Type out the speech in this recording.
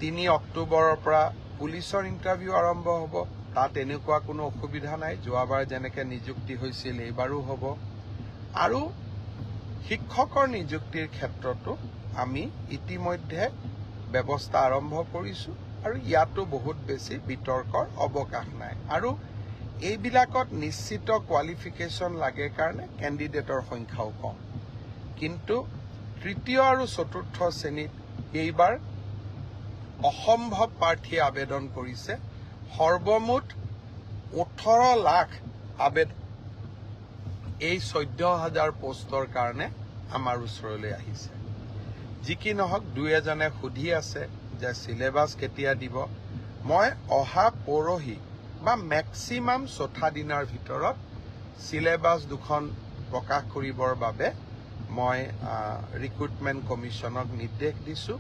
3 অক্টোবৰৰ পৰা পুলিচৰ ইণ্টাৰভিউ আৰম্ভ হ'ব। তাত এনেকুৱা কোনো অসুবিধা নাই, যোৱাবাৰ যেনেকৈ নিযুক্তি হৈছিল এইবাৰো হ'ব। আৰু শিক্ষকৰ নিযুক্তিৰ ক্ষেত্ৰতো আমি ইতিমধ্যে ব্যৱস্থা আৰম্ভ কৰিছোঁ আৰু ইয়াতো বহুত বেছি বিতৰ্কৰ অৱকাশ নাই। আৰু এইবিলাকত নিশ্চিত কোৱালিফিকেশ্যন লাগে কাৰণে কেণ্ডিডেটৰ সংখ্যাও কম। কিন্তু তৃতীয় আৰু চতুৰ্থ শ্ৰেণীত এইবাৰ অসম্ভৱ প্ৰাৰ্থীয়ে আবেদন কৰিছে। সৰ্বমুঠ 18 লাখ আবেদন এই 14,000 পোষ্টৰ কাৰণে আমাৰ ওচৰলৈ আহিছে। যি কি নহওক, দুই এজনে সুধি আছে যে চিলেবাছ কেতিয়া দিব। মই অহা পৰহি বা মেক্সিমাম 4 দিনৰ ভিতৰত চিলেবাছ দুখন প্ৰকাশ কৰিবৰ বাবে মই ৰিক্ৰুটমেণ্ট কমিশ্যনক নিৰ্দেশ দিছোঁ।